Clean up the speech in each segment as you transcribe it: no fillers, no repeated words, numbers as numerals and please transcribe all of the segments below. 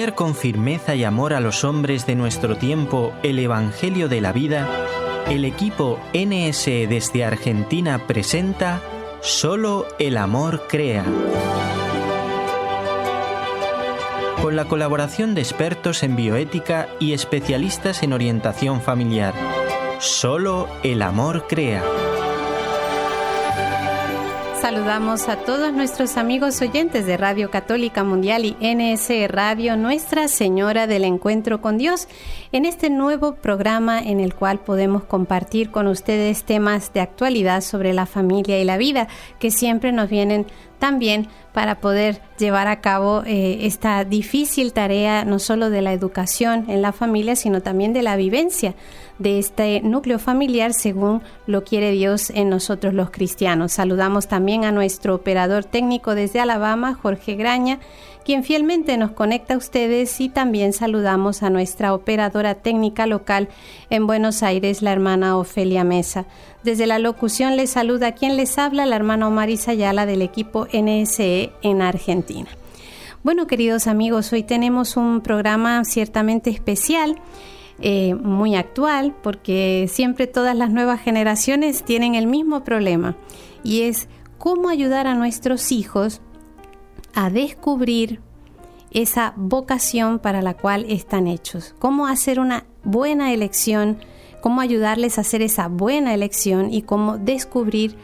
anunciar con firmeza y amor a los hombres de nuestro tiempo el Evangelio de la vida, el equipo NSE desde Argentina presenta Solo el amor crea. Con la colaboración de expertos en bioética y especialistas en orientación familiar. Solo el amor crea. Saludamos a todos nuestros amigos oyentes de Radio Católica Mundial y NSE Radio, Nuestra Señora del Encuentro con Dios, en este nuevo programa en el cual podemos compartir con ustedes temas de actualidad sobre la familia y la vida, que siempre nos vienen también para poder llevar a cabo esta difícil tarea, no solo de la educación en la familia, sino también de la vivencia de este núcleo familiar según lo quiere Dios en nosotros los cristianos. Saludamos también a nuestro operador técnico desde Alabama, Jorge Graña, quien fielmente nos conecta a ustedes, y también saludamos a nuestra operadora técnica local en Buenos Aires, la hermana Ofelia Mesa. Desde la locución les saluda quien les habla, la hermana Omaris Ayala del equipo NSE en Argentina. Bueno, queridos amigos, hoy tenemos un programa ciertamente especial, muy actual, porque siempre todas las nuevas generaciones tienen el mismo problema, y es cómo ayudar a nuestros hijos a descubrir esa vocación para la cual están hechos, cómo hacer una buena elección, cómo ayudarles a hacer esa buena elección y cómo descubrir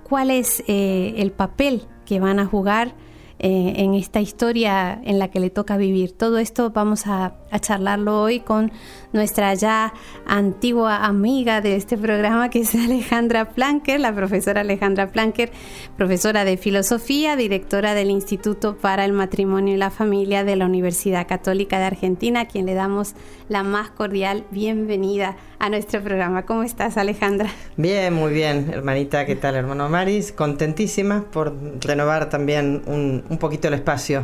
cuál es el papel que van a jugar en esta historia en la que le toca vivir. Todo esto vamos a charlarlo hoy con nuestra ya antigua amiga de este programa, que es Alejandra Planker, la profesora Alejandra Planker, profesora de filosofía, directora del Instituto para el Matrimonio y la Familia de la Universidad Católica de Argentina, a quien le damos la más cordial bienvenida a nuestro programa. ¿Cómo estás, Alejandra? Bien, muy bien, hermanita. ¿Qué tal, hermano Maris? Contentísima por renovar también un poquito el espacio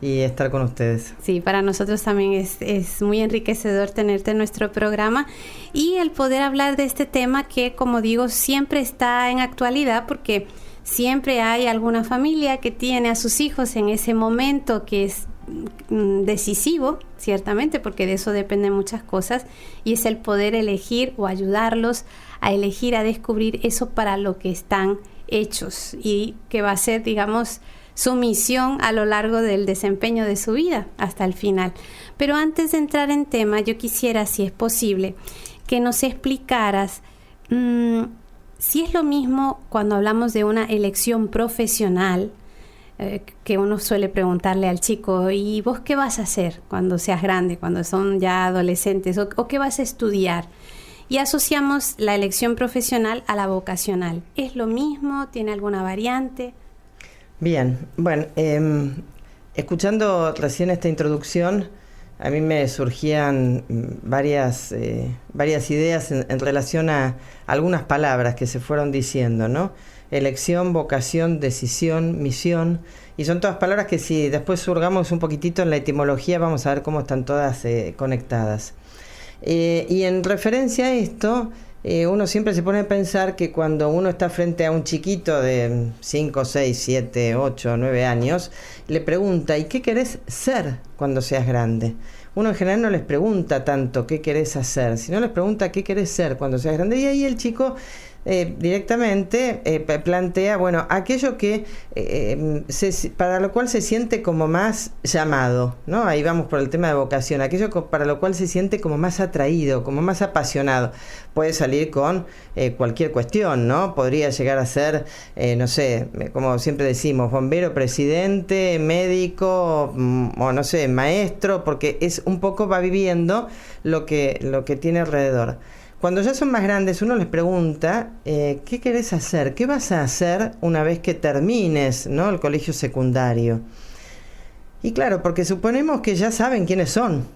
y estar con ustedes. Sí, para nosotros también es muy enriquecedor tenerte en nuestro programa y el poder hablar de este tema que, como digo, siempre está en actualidad, porque siempre hay alguna familia que tiene a sus hijos en ese momento que es decisivo, ciertamente, porque de eso dependen muchas cosas, y es el poder elegir o ayudarlos a elegir, a descubrir eso para lo que están hechos y que va a ser, digamos, su misión a lo largo del desempeño de su vida hasta el final. Pero antes de entrar en tema, yo quisiera, si es posible, que nos explicaras si es lo mismo cuando hablamos de una elección profesional, que uno suele preguntarle al chico: ¿y vos qué vas a hacer cuando seas grande, cuando son ya adolescentes, o qué vas a estudiar? Y asociamos la elección profesional a la vocacional. ¿Es lo mismo? ¿Tiene alguna variante? Bien, bueno, escuchando recién esta introducción, a mí me surgían varias ideas en relación a algunas palabras que se fueron diciendo, ¿no? Elección, vocación, decisión, misión, y son todas palabras que, si después surgamos un poquitito en la etimología, vamos a ver cómo están todas conectadas. Y en referencia a esto, uno siempre se pone a pensar que cuando uno está frente a un chiquito de 5, 6, 7, 8, 9 años, le pregunta: ¿y qué querés ser cuando seas grande? Uno en general no les pregunta tanto qué querés hacer, sino les pregunta qué querés ser cuando seas grande. Y ahí el chico directamente plantea, bueno, aquello que para lo cual se siente como más llamado, ¿no? Ahí vamos por el tema de vocación, aquello para lo cual se siente como más atraído, como más apasionado. Puede salir con cualquier cuestión, ¿no? Podría llegar a ser, no sé, como siempre decimos, bombero, presidente, médico, o no sé, maestro, porque es un poco, va viviendo lo que tiene alrededor. Cuando ya son más grandes, uno les pregunta, ¿qué querés hacer? ¿Qué vas a hacer una vez que termines, ¿no?, el colegio secundario? Y claro, porque suponemos que ya saben quiénes son.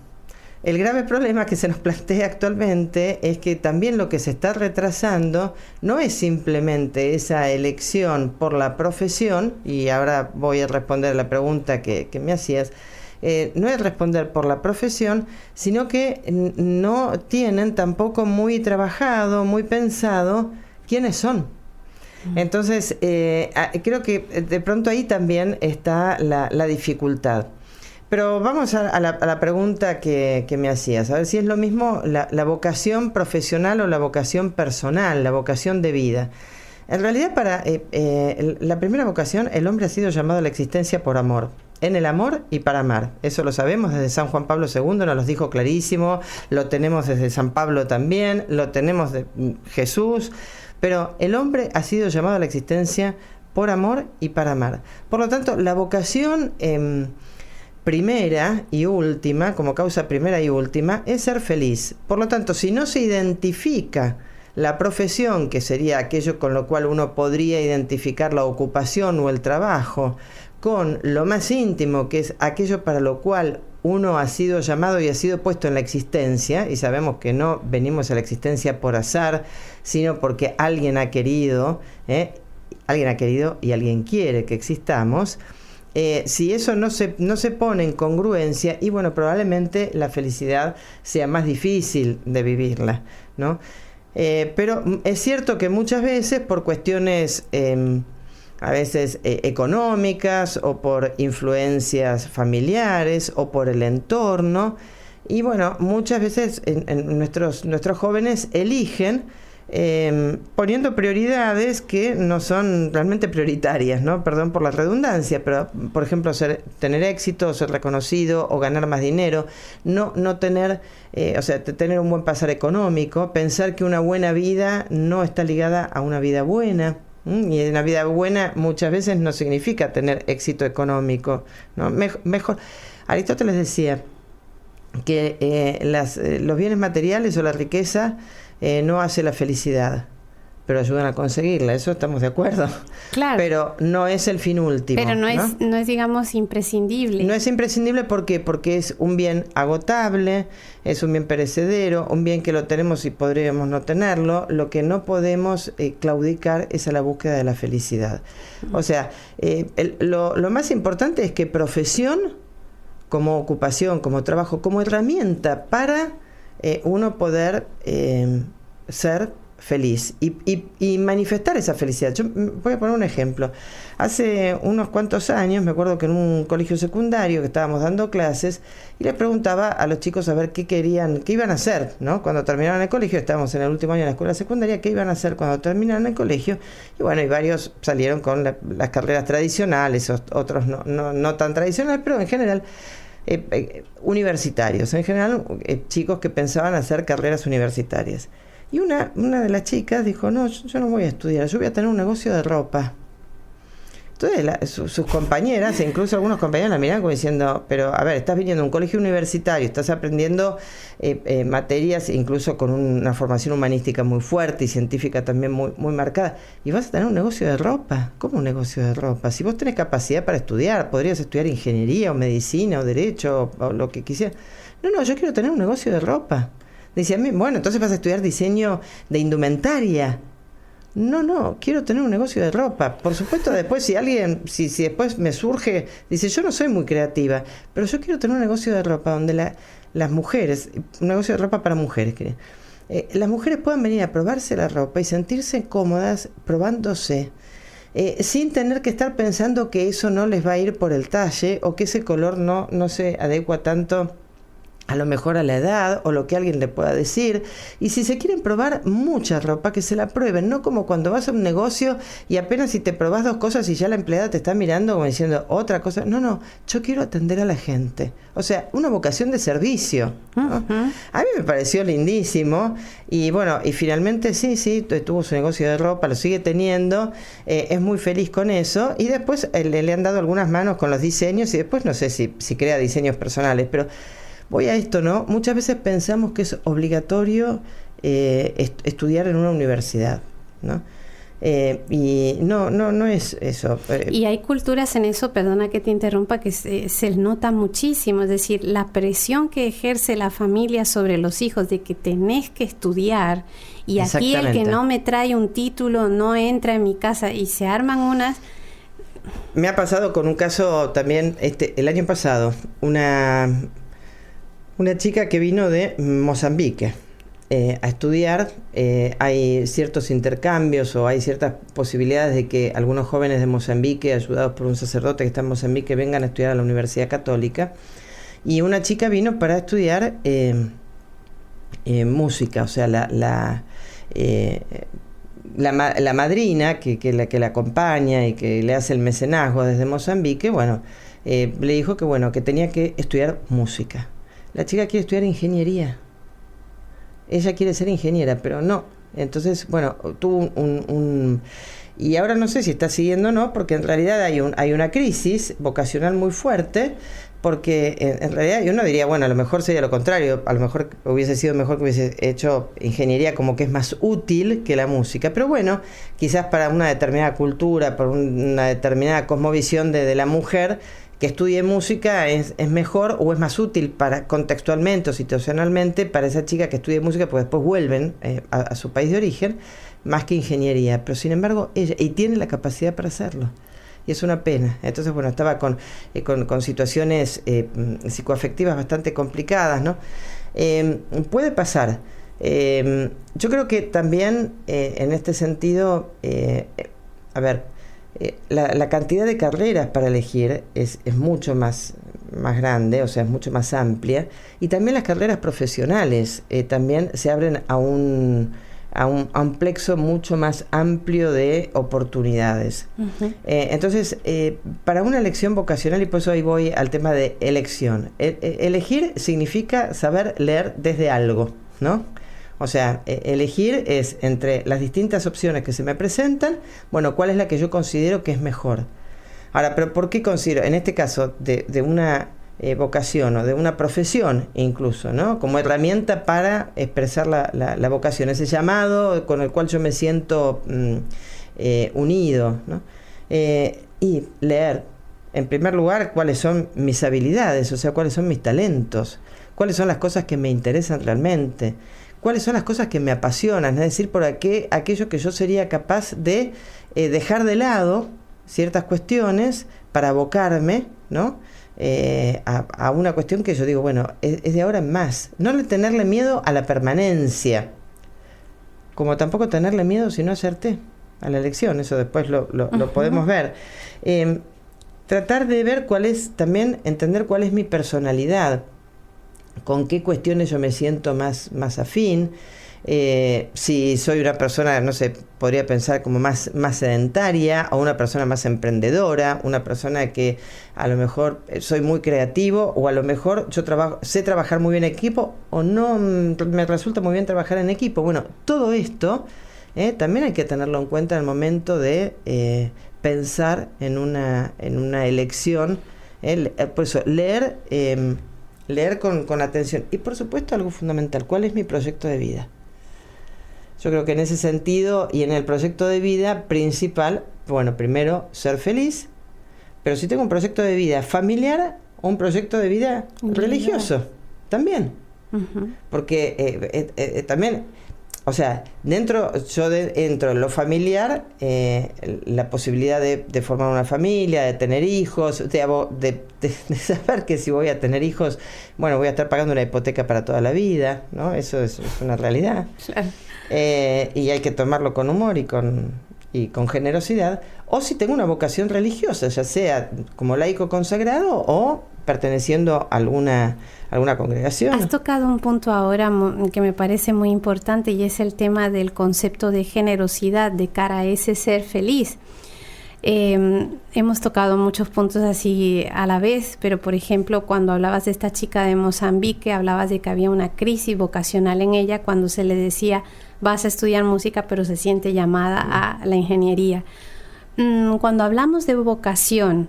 El grave problema que se nos plantea actualmente es que también lo que se está retrasando no es simplemente esa elección por la profesión, y ahora voy a responder la pregunta que me hacías. No es responder por la profesión, sino que no tienen tampoco muy trabajado, muy pensado quiénes son. Entonces, creo que de pronto ahí también está la dificultad. Pero vamos a la pregunta que me hacías, a ver si es lo mismo la vocación profesional o la vocación personal, la vocación de vida. En realidad, para la primera vocación, el hombre ha sido llamado a la existencia por amor. En el amor y para amar. Eso lo sabemos desde San Juan Pablo II, nos lo dijo clarísimo, lo tenemos desde San Pablo también, lo tenemos de Jesús, pero el hombre ha sido llamado a la existencia por amor y para amar. Por lo tanto, la vocación primera y última, como causa primera y última, es ser feliz. Por lo tanto, si no se identifica la profesión, que sería aquello con lo cual uno podría identificar la ocupación o el trabajo, con lo más íntimo, que es aquello para lo cual uno ha sido llamado y ha sido puesto en la existencia, y sabemos que no venimos a la existencia por azar, sino porque alguien ha querido y alguien quiere que existamos. Si eso no se pone en congruencia, y bueno, probablemente la felicidad sea más difícil de vivirla, ¿no? Pero es cierto que muchas veces por cuestiones a veces económicas o por influencias familiares o por el entorno, y bueno, muchas veces nuestros jóvenes eligen poniendo prioridades que no son realmente prioritarias, ¿no? Perdón por la redundancia, pero por ejemplo tener éxito, ser reconocido o ganar más dinero, no tener, tener un buen pasar económico, pensar que una buena vida no está ligada a una vida buena. Y una vida buena muchas veces no significa tener éxito económico, ¿no? Mejor, Aristóteles decía que los bienes materiales o la riqueza no hace la felicidad, pero ayudan a conseguirla, eso estamos de acuerdo. Claro. Pero no es el fin último. Pero no es, digamos, imprescindible. No es imprescindible porque es un bien agotable, es un bien perecedero, un bien que lo tenemos y podríamos no tenerlo. Lo que no podemos claudicar es a la búsqueda de la felicidad. O sea, lo más importante es que profesión, como ocupación, como trabajo, como herramienta para uno poder ser feliz y manifestar esa felicidad. Yo voy a poner un ejemplo. Hace unos cuantos años, me acuerdo que en un colegio secundario que estábamos dando clases, y les preguntaba a los chicos a ver qué iban a hacer, ¿no? Cuando terminaron el colegio. Estábamos en el último año de la escuela secundaria, qué iban a hacer cuando terminaron el colegio. Y bueno, y varios salieron con las carreras tradicionales, otros no tan tradicionales, pero en general universitarios, en general chicos que pensaban hacer carreras universitarias. Y una de las chicas dijo, no, yo no voy a estudiar, yo voy a tener un negocio de ropa. Entonces sus compañeras, e incluso algunos compañeros la miraban como diciendo, pero a ver, estás viniendo a un colegio universitario, estás aprendiendo materias incluso con una formación humanística muy fuerte y científica también muy, muy marcada, y vas a tener un negocio de ropa. ¿Cómo un negocio de ropa? Si vos tenés capacidad para estudiar, podrías estudiar ingeniería o medicina o derecho o lo que quisieras. No, yo quiero tener un negocio de ropa. Dice a mí, bueno, entonces vas a estudiar diseño de indumentaria. No, quiero tener un negocio de ropa. Por supuesto, después si después me surge, dice, yo no soy muy creativa, pero yo quiero tener un negocio de ropa donde las mujeres, un negocio de ropa para mujeres, las mujeres puedan venir a probarse la ropa y sentirse cómodas probándose, sin tener que estar pensando que eso no les va a ir por el talle o que ese color no se adecua tanto a lo mejor a la edad o lo que alguien le pueda decir. Y si se quieren probar mucha ropa, que se la prueben, no como cuando vas a un negocio y apenas si te probás 2 cosas y ya la empleada te está mirando como diciendo otra cosa. No, yo quiero atender a la gente. O sea, una vocación de servicio, ¿no? Uh-huh. A mí me pareció lindísimo y bueno, y finalmente sí, tuvo su negocio de ropa, lo sigue teniendo, es muy feliz con eso, y después le han dado algunas manos con los diseños y después no sé si crea diseños personales, pero voy a esto, ¿no? Muchas veces pensamos que es obligatorio estudiar en una universidad, ¿no? Y no es eso. Y hay culturas en eso, perdona que te interrumpa, que se nota muchísimo, es decir, la presión que ejerce la familia sobre los hijos de que tenés que estudiar, y aquí el que no me trae un título no entra en mi casa, y se arman unas... Me ha pasado con un caso también el año pasado, una chica que vino de Mozambique a estudiar. Hay ciertos intercambios o hay ciertas posibilidades de que algunos jóvenes de Mozambique, ayudados por un sacerdote que está en Mozambique, vengan a estudiar a la Universidad Católica. y una chica vino para estudiar música, o sea, la madrina que la acompaña y que le hace el mecenazgo desde Mozambique, bueno, le dijo que bueno, que tenía que estudiar música. La chica quiere estudiar ingeniería. Ella quiere ser ingeniera, pero no. Entonces, bueno, tuvo y ahora no sé si está siguiendo o no, porque en realidad hay una crisis vocacional muy fuerte, porque en realidad uno diría, bueno, a lo mejor sería lo contrario, a lo mejor hubiese sido mejor que hubiese hecho ingeniería, como que es más útil que la música, pero bueno, quizás para una determinada cultura, para una determinada cosmovisión de la mujer, que estudie música es mejor o es más útil contextualmente o situacionalmente para esa chica que estudie música, porque después vuelven a su país de origen, más que ingeniería. Pero sin embargo, ella tiene la capacidad para hacerlo. Y es una pena. Entonces, bueno, estaba con situaciones psicoafectivas bastante complicadas, ¿no? Puede pasar. Yo creo que también en este sentido, la cantidad de carreras para elegir es mucho más grande, o sea, es mucho más amplia, y también las carreras profesionales también se abren a un plexo mucho más amplio de oportunidades. Uh-huh. Entonces, para una elección vocacional, y por eso ahí voy al tema de elección, elegir significa saber leer desde algo, ¿no? O sea, elegir es entre las distintas opciones que se me presentan, bueno, cuál es la que yo considero que es mejor. Ahora, pero ¿por qué considero? En este caso, de una vocación o de una profesión incluso, ¿no? Como herramienta para expresar la vocación, ese llamado con el cual yo me siento unido, ¿no? Y leer, en primer lugar, cuáles son mis habilidades, o sea, cuáles son mis talentos, cuáles son las cosas que me interesan realmente, cuáles son las cosas que me apasionan, es decir, por aquello que yo sería capaz de dejar de lado ciertas cuestiones para abocarme, ¿no? A una cuestión que yo digo, bueno, es de ahora en más. No tenerle miedo a la permanencia, como tampoco tenerle miedo si no acerté a la elección, eso después lo podemos ver. Tratar de ver también entender cuál es mi personalidad, con qué cuestiones yo me siento más afín, si soy una persona, no sé, podría pensar como más sedentaria, o una persona más emprendedora, una persona que a lo mejor soy muy creativo, o a lo mejor yo sé trabajar muy bien en equipo, o no me resulta muy bien trabajar en equipo. Bueno, todo esto también hay que tenerlo en cuenta en el momento de pensar en una elección. Por eso, leer con atención. Y por supuesto, algo fundamental, ¿cuál es mi proyecto de vida? Yo creo que en ese sentido y en el proyecto de vida principal, bueno, primero ser feliz, pero si tengo un proyecto de vida familiar o un proyecto de vida religioso, también. Uh-huh. Porque también, o sea, entro en lo familiar, la posibilidad de formar una familia, de tener hijos, de saber que si voy a tener hijos, bueno, voy a estar pagando una hipoteca para toda la vida, ¿no? Eso es una realidad. Claro. Y hay que tomarlo con humor y con generosidad. O si tengo una vocación religiosa, ya sea como laico consagrado o perteneciendo a alguna congregación. Has tocado un punto ahora que me parece muy importante, y es el tema del concepto de generosidad de cara a ese ser feliz. Hemos tocado muchos puntos así a la vez, pero por ejemplo, cuando hablabas de esta chica de Mozambique, hablabas de que había una crisis vocacional en ella cuando se le decía, vas a estudiar música, pero se siente llamada a la ingeniería. Cuando hablamos de vocación,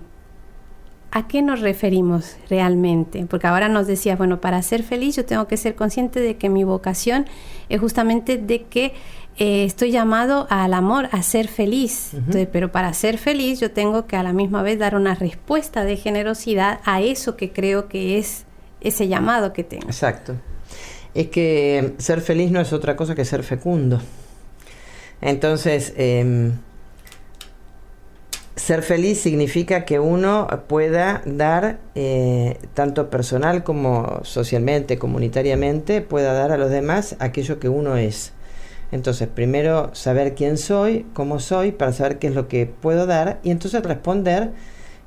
¿a qué nos referimos realmente? Porque ahora nos decías, bueno, para ser feliz yo tengo que ser consciente de que mi vocación es justamente de que estoy llamado al amor, a ser feliz. Uh-huh. Entonces, pero para ser feliz yo tengo que a la misma vez dar una respuesta de generosidad a eso que creo que es ese llamado que tengo. Exacto. Es que ser feliz no es otra cosa que ser fecundo. Entonces, ser feliz significa que uno pueda dar, tanto personal como socialmente, comunitariamente, pueda dar a los demás aquello que uno es. Entonces, primero saber quién soy, cómo soy, para saber qué es lo que puedo dar, y entonces responder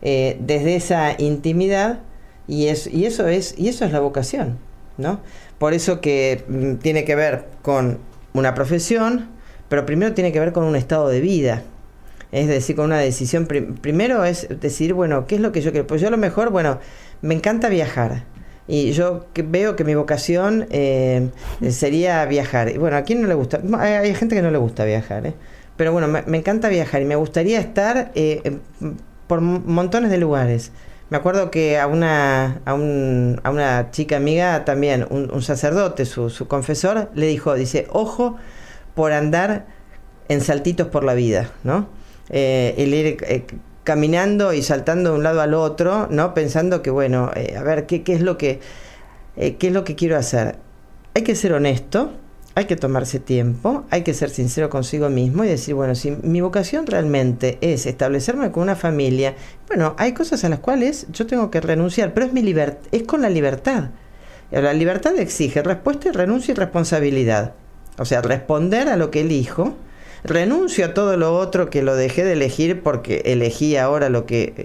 desde esa intimidad Y eso es la vocación, ¿no? Por eso que tiene que ver con una profesión, pero primero tiene que ver con un estado de vida. Es decir, con una decisión. Primero es decir, bueno, ¿qué es lo que yo quiero? Pues yo a lo mejor, bueno, me encanta viajar. Y yo veo que mi vocación sería viajar. Y bueno, ¿a quién no le gusta? Hay gente que no le gusta viajar, ¿eh? Pero bueno, me encanta viajar y me gustaría estar por montones de lugares. Me acuerdo que a una chica amiga también, un sacerdote, su confesor, le dijo, dice, ojo por andar en saltitos por la vida, ¿no? El ir caminando y saltando de un lado al otro, ¿no? Pensando que, bueno, a ver, ¿qué es lo que quiero hacer? Hay que ser honesto, hay que tomarse tiempo, hay que ser sincero consigo mismo y decir, bueno, si mi vocación realmente es establecerme con una familia, bueno, hay cosas a las cuales yo tengo que renunciar, pero es con la libertad. La libertad exige respuesta y renuncia y responsabilidad. O sea, responder a lo que elijo, renuncio a todo lo otro que lo dejé de elegir porque elegí ahora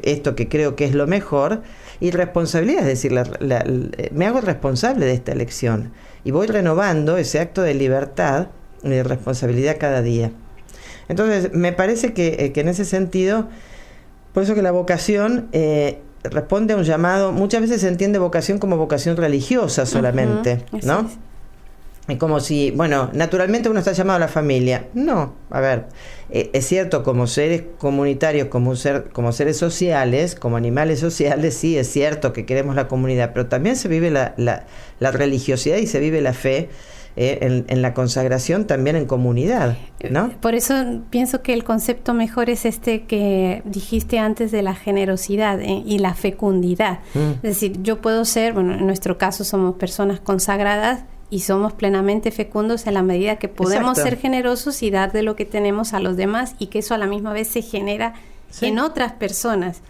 esto que creo que es lo mejor, y responsabilidad, es decir, me hago responsable de esta elección y voy renovando ese acto de libertad y de responsabilidad cada día. Entonces, me parece que en ese sentido, por eso que la vocación responde a un llamado. Muchas veces se entiende vocación como vocación religiosa solamente, ¿no? Es. Es como si, bueno, naturalmente uno está llamado a la familia. No, a ver, es cierto, como seres comunitarios, como seres sociales, como animales sociales, sí, es cierto que queremos la comunidad, pero también se vive la religiosidad y se vive la fe en la consagración también en comunidad, ¿no? Por eso pienso que el concepto mejor es este que dijiste antes de la generosidad y la fecundidad. Es decir, yo puedo ser, bueno, en nuestro caso somos personas consagradas, y somos plenamente fecundos en la medida que podemos ser generosos y dar de lo que tenemos a los demás, y que eso a la misma vez se genera en otras personas.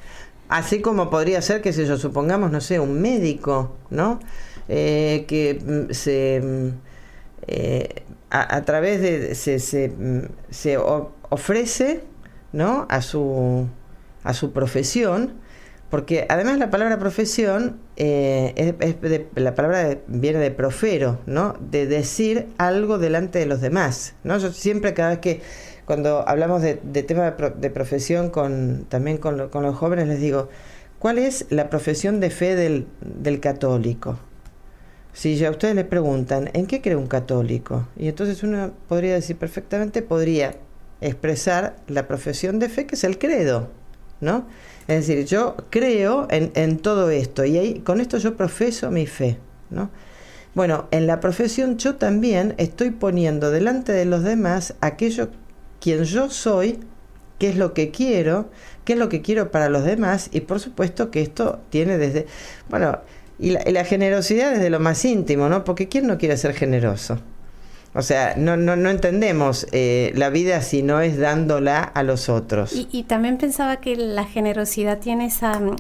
Así como podría ser, que si yo supongamos, no sé, un médico, ¿no? Que a través de se ofrece, ¿no? a su profesión. Porque además la palabra profesión, la palabra viene de profero, ¿no? De decir algo delante de los demás, ¿no? Yo siempre, cada vez que, cuando hablamos de tema de profesión también con los jóvenes, les digo, ¿cuál es la profesión de fe del católico? Si ya ustedes les preguntan, ¿en qué cree un católico? Y entonces uno podría decir perfectamente, podría expresar la profesión de fe, que es el credo, ¿no? Es decir, yo creo en todo esto y ahí, con esto yo profeso mi fe, ¿no? Bueno, en la profesión yo también estoy poniendo delante de los demás aquello quien yo soy, qué es lo que quiero para los demás, y por supuesto que esto tiene desde, bueno, y la generosidad desde lo más íntimo, ¿no? Porque ¿quién no quiere ser generoso? O sea, no entendemos la vida si no es dándola a los otros. Y también pensaba que la generosidad tiene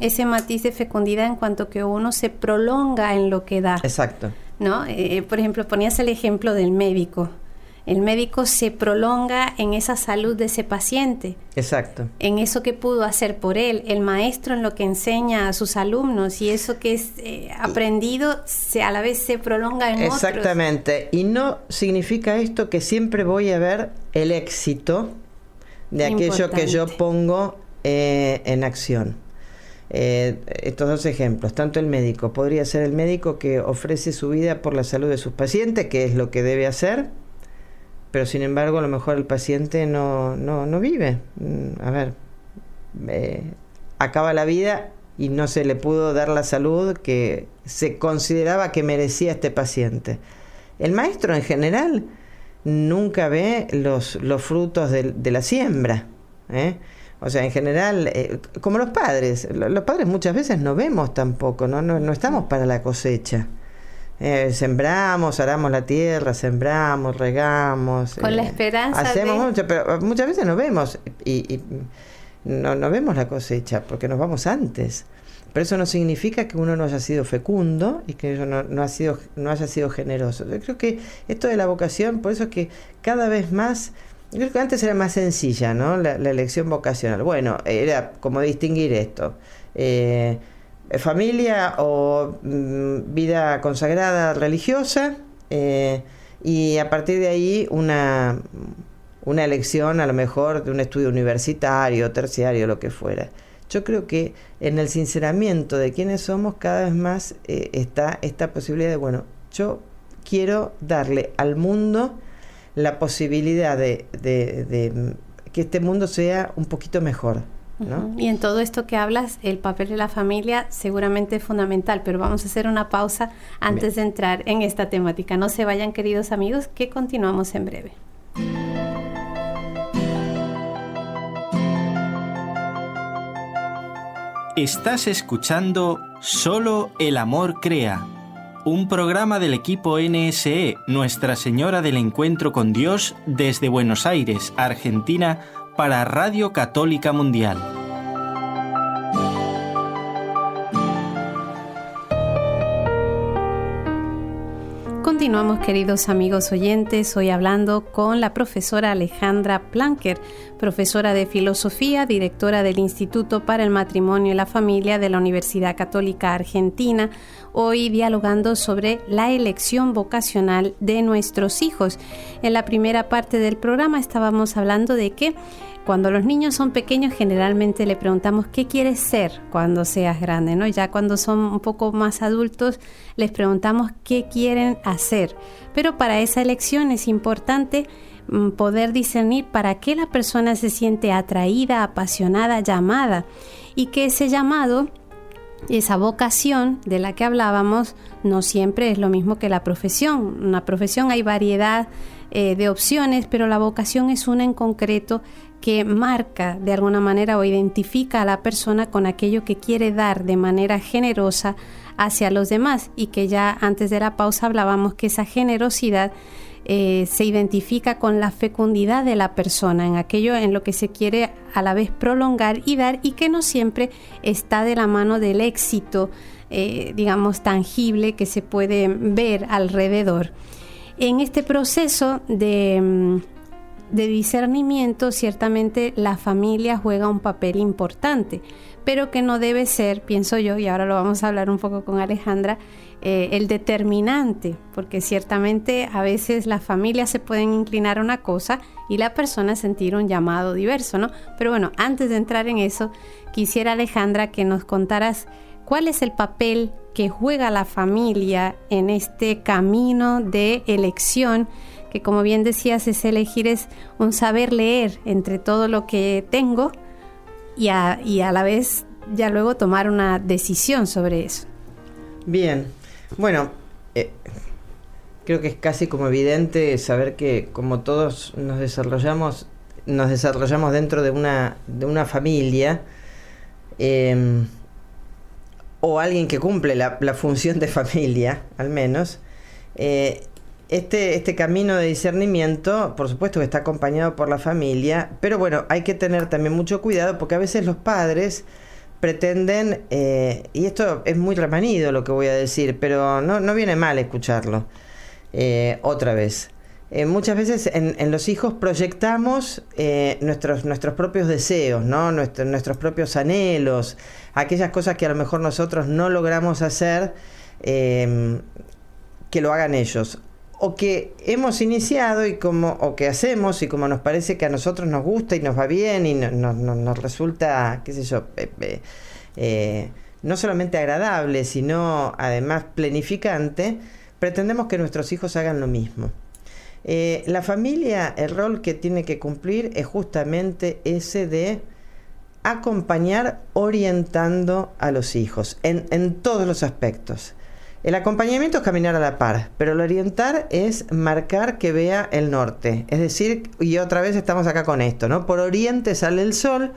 ese matiz de fecundidad en cuanto que uno se prolonga en lo que da. Exacto. ¿No? Por ejemplo, ponías el ejemplo del médico. El médico se prolonga en esa salud de ese paciente. Exacto. En eso que pudo hacer por él. El maestro en lo que enseña a sus alumnos, y eso que es aprendido a la vez se prolonga en otros. Exactamente. Y no significa esto que siempre voy a ver el éxito de aquello que yo pongo en acción. Estos dos ejemplos, tanto el médico, podría ser el médico que ofrece su vida por la salud de sus pacientes, que es lo que debe hacer, pero sin embargo a lo mejor el paciente no vive. A ver, acaba la vida y no se le pudo dar la salud que se consideraba que merecía este paciente. El maestro en general nunca ve los frutos de la siembra, O sea, en general, como los padres muchas veces no vemos tampoco, no estamos para la cosecha. Sembramos, aramos la tierra, sembramos, regamos. Con la esperanza hacemos mucho, pero muchas veces no vemos y no vemos la cosecha porque nos vamos antes. Pero eso no significa que uno no haya sido fecundo y que no haya sido generoso. Yo creo que esto de la vocación, por eso es que cada vez más, yo creo que antes era más sencilla, ¿no? La elección vocacional. Bueno, era como distinguir esto. familia o vida consagrada religiosa, y a partir de ahí una elección a lo mejor de un estudio universitario, terciario, lo que fuera. Yo creo que en el sinceramiento de quiénes somos cada vez más está esta posibilidad de, bueno, yo quiero darle al mundo la posibilidad de que este mundo sea un poquito mejor, ¿no? Y en todo esto que hablas, el papel de la familia seguramente es fundamental, pero vamos a hacer una pausa antes de entrar en esta temática. No se vayan, queridos amigos, que continuamos en breve. Estás escuchando Solo el Amor Crea, un programa del equipo NSE, Nuestra Señora del Encuentro con Dios, desde Buenos Aires, Argentina, para Radio Católica Mundial. Continuamos, queridos amigos oyentes, hoy hablando con la profesora Alejandra Planker, profesora de Filosofía, directora del Instituto para el Matrimonio y la Familia de la Universidad Católica Argentina, hoy dialogando sobre la elección vocacional de nuestros hijos. En la primera parte del programa estábamos hablando de que cuando los niños son pequeños generalmente le preguntamos ¿qué quieres ser cuando seas grande?, ¿no? Ya cuando son un poco más adultos les preguntamos qué quieren hacer. Pero para esa elección es importante poder discernir para qué la persona se siente atraída, apasionada, llamada, y que ese llamado, esa vocación de la que hablábamos, no siempre es lo mismo que la profesión. En una profesión hay variedad de opciones, pero la vocación es una en concreto que marca de alguna manera o identifica a la persona con aquello que quiere dar de manera generosa hacia los demás, y que ya antes de la pausa hablábamos que esa generosidad se identifica con la fecundidad de la persona, en aquello en lo que se quiere a la vez prolongar y dar, y que no siempre está de la mano del éxito, digamos, tangible que se puede ver alrededor. En este proceso de discernimiento, ciertamente la familia juega un papel importante, pero que no debe ser, pienso yo, y ahora lo vamos a hablar un poco con Alejandra, el determinante, porque ciertamente a veces las familias se pueden inclinar a una cosa y la persona sentir un llamado diverso, ¿no? Pero bueno, antes de entrar en eso, quisiera, Alejandra, que nos contaras cuál es el papel que juega la familia en este camino de elección, que como bien decías, es elegir, es un saber leer entre todo lo que tengo y a la vez ya luego tomar una decisión sobre eso. Bien, bueno, creo que es casi como evidente saber que como todos nos desarrollamos dentro de una familia, o alguien que cumple la función de familia, al menos, este camino de discernimiento, por supuesto que está acompañado por la familia, pero bueno, hay que tener también mucho cuidado, porque a veces los padres pretenden, y esto es muy remanido lo que voy a decir, pero no viene mal escucharlo otra vez. Muchas veces en los hijos proyectamos nuestros propios deseos, ¿no? Nuestros propios anhelos, aquellas cosas que a lo mejor nosotros no logramos hacer, que lo hagan ellos, o que hemos iniciado o que hacemos, y como nos parece que a nosotros nos gusta y nos va bien y nos resulta, qué sé yo, no solamente agradable, sino además planificante, pretendemos que nuestros hijos hagan lo mismo. La familia, el rol que tiene que cumplir es justamente ese de acompañar orientando a los hijos en todos los aspectos. El acompañamiento es caminar a la par, pero el orientar es marcar que vea el norte. Es decir, y otra vez estamos acá con esto, ¿no? Por oriente sale el sol,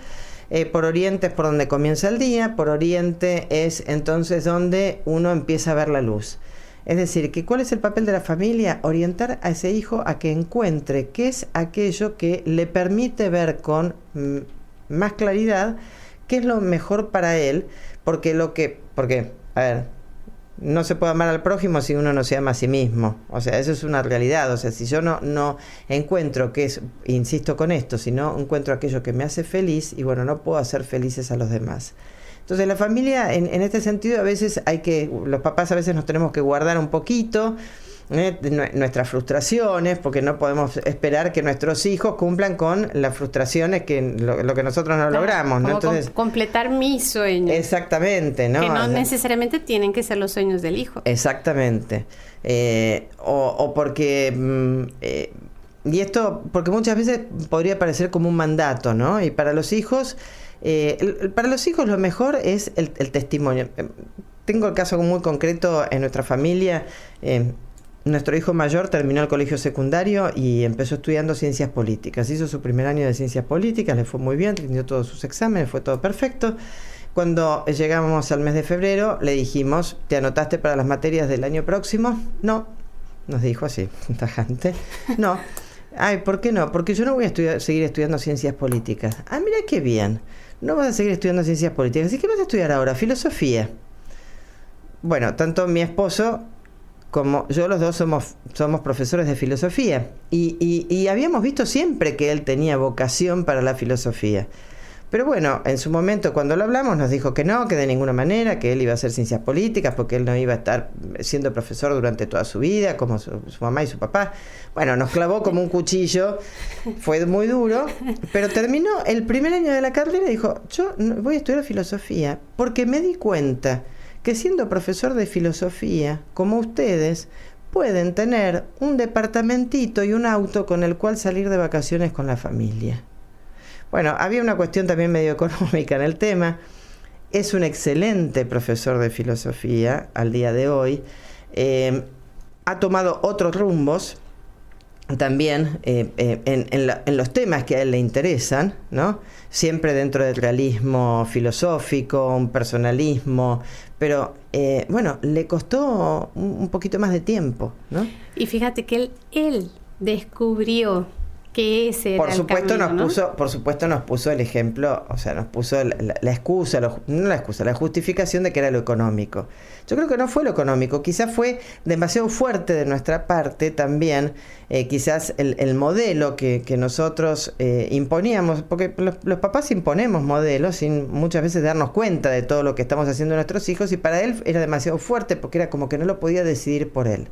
por oriente es por donde comienza el día, por oriente es entonces donde uno empieza a ver la luz. Es decir, que ¿cuál es el papel de la familia? Orientar a ese hijo a que encuentre qué es aquello que le permite ver con más claridad qué es lo mejor para él, porque a ver, no se puede amar al prójimo si uno no se ama a sí mismo. O sea, eso es una realidad. O sea, si yo no encuentro insisto con esto, si no encuentro aquello que me hace feliz, y bueno, no puedo hacer felices a los demás. Entonces la familia, en este sentido, a veces los papás a veces nos tenemos que guardar un poquito nuestras frustraciones, porque no podemos esperar que nuestros hijos cumplan con las frustraciones que lo que nosotros no logramos, ¿no? Entonces, completar mis sueños. Exactamente, ¿no? Que no necesariamente tienen que ser los sueños del hijo. Exactamente. O porque... y esto, porque muchas veces podría parecer como un mandato, ¿no? Y para los hijos lo mejor es el testimonio. Tengo el caso muy concreto en nuestra familia. Nuestro hijo mayor terminó el colegio secundario y empezó estudiando ciencias políticas. Hizo su primer año de ciencias políticas, le fue muy bien, rindió todos sus exámenes, fue todo perfecto. Cuando llegamos al mes de febrero, le dijimos, ¿te anotaste para las materias del año próximo? No, nos dijo así, tajante. No. Ay, ¿por qué no? Porque yo no voy a seguir estudiando ciencias políticas. Ah, mira qué bien. No vas a seguir estudiando ciencias políticas. ¿Y qué vas a estudiar ahora? Filosofía. Bueno, tanto mi esposo como yo, los dos somos profesores de filosofía. Y habíamos visto siempre que él tenía vocación para la filosofía. Pero bueno, en su momento cuando lo hablamos nos dijo que no, que de ninguna manera, que él iba a hacer ciencias políticas porque él no iba a estar siendo profesor durante toda su vida, como su mamá y su papá. Bueno, nos clavó como un cuchillo, fue muy duro, pero terminó el primer año de la carrera y dijo, yo voy a estudiar filosofía porque me di cuenta que siendo profesor de filosofía, como ustedes, pueden tener un departamentito y un auto con el cual salir de vacaciones con la familia. Bueno, había una cuestión también medio económica en el tema. Es un excelente profesor de filosofía al día de hoy. Ha tomado otros rumbos también en los temas que a él le interesan, ¿no? Siempre dentro del realismo filosófico, un personalismo, pero bueno, le costó un poquito más de tiempo, ¿no? Y fíjate que él descubrió que ese era el camino, por supuesto nos puso el ejemplo, o sea, nos puso la justificación de que era lo económico. Yo creo que no fue lo económico, quizás fue demasiado fuerte de nuestra parte también, quizás el modelo que nosotros imponíamos, porque los papás imponemos modelos sin muchas veces darnos cuenta de todo lo que estamos haciendo nuestros hijos, y para él era demasiado fuerte porque era como que no lo podía decidir por él.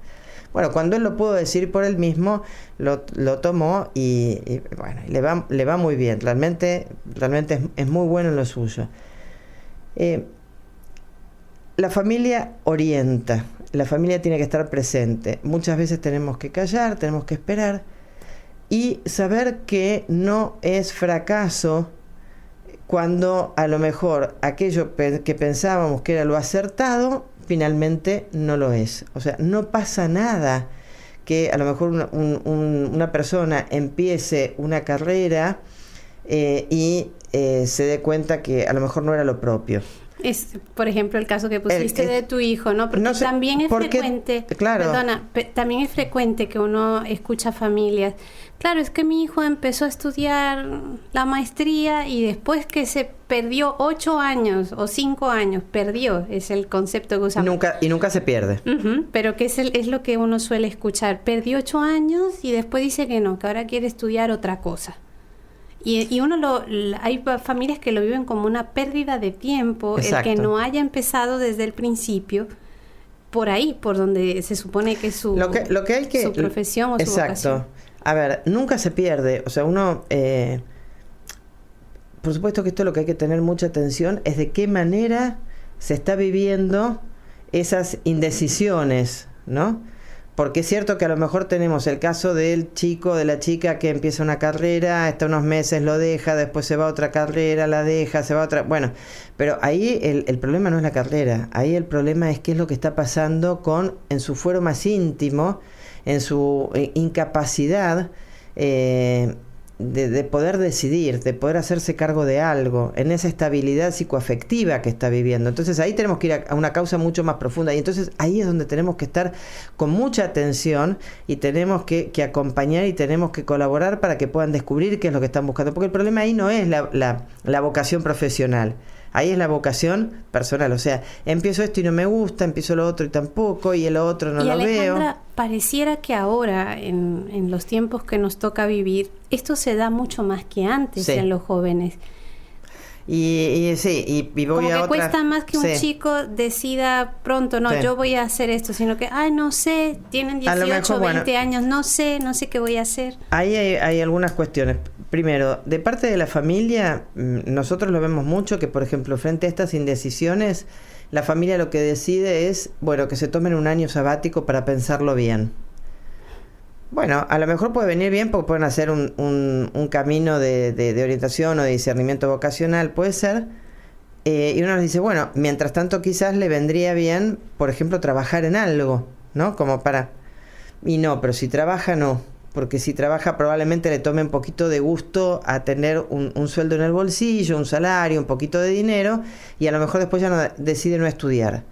Bueno, cuando él lo pudo decir por él mismo, lo tomó y bueno, le va muy bien. Realmente es muy bueno en lo suyo. La familia orienta, la familia tiene que estar presente. Muchas veces tenemos que callar, tenemos que esperar y saber que no es fracaso cuando a lo mejor aquello que pensábamos que era lo acertado, finalmente no lo es. O sea, no pasa nada que a lo mejor una persona empiece una carrera y se dé cuenta que a lo mejor no era lo propio. Es, por ejemplo, el caso que pusiste de tu hijo, ¿no? Porque no sé, también es frecuente, claro. También es frecuente que uno escucha familias. Claro, es que mi hijo empezó a estudiar la maestría y después que se perdió 8 años o 5 años, perdió, es el concepto que usamos. Nunca se pierde. Pero que es lo que uno suele escuchar. Perdió 8 años y después dice que no, que ahora quiere estudiar otra cosa. Y hay familias que lo viven como una pérdida de tiempo. Exacto. El que no haya empezado desde el principio por ahí, por donde se supone que es su profesión o su vocación. A ver, nunca se pierde. O sea, uno... por supuesto que esto lo que hay que tener mucha atención es de qué manera se está viviendo esas indecisiones, ¿no? Porque es cierto que a lo mejor tenemos el caso del chico, de la chica que empieza una carrera, está unos meses, lo deja, después se va a otra carrera, la deja, se va a otra... Bueno, pero ahí el problema no es la carrera, ahí el problema es qué es lo que está pasando en su fuero más íntimo, en su incapacidad de poder decidir, de poder hacerse cargo de algo, en esa estabilidad psicoafectiva que está viviendo. Entonces ahí tenemos que ir a una causa mucho más profunda, y entonces ahí es donde tenemos que estar con mucha atención y tenemos que acompañar y tenemos que colaborar para que puedan descubrir qué es lo que están buscando, porque el problema ahí no es la vocación profesional, ahí es la vocación personal. O sea, empiezo esto y no me gusta, empiezo lo otro y tampoco, y el otro no lo veo. Pareciera que ahora, en los tiempos que nos toca vivir, esto se da mucho más que antes en los jóvenes. Y voy como a que otra... cuesta más que un chico decida pronto, yo voy a hacer esto, sino que, no sé, tienen 18, mejor, 20 años, no sé qué voy a hacer. Ahí hay algunas cuestiones. Primero, de parte de la familia, nosotros lo vemos mucho, que por ejemplo, frente a estas indecisiones, la familia lo que decide es, que se tomen un año sabático para pensarlo bien. Bueno, a lo mejor puede venir bien porque pueden hacer un camino de orientación o de discernimiento vocacional, puede ser. Y uno nos dice, mientras tanto quizás le vendría bien, por ejemplo, trabajar en algo, ¿no? Como para... Y no, pero si trabaja, no. Porque si trabaja probablemente le tome un poquito de gusto a tener un sueldo en el bolsillo, un salario, un poquito de dinero, y a lo mejor después ya decide no estudiar.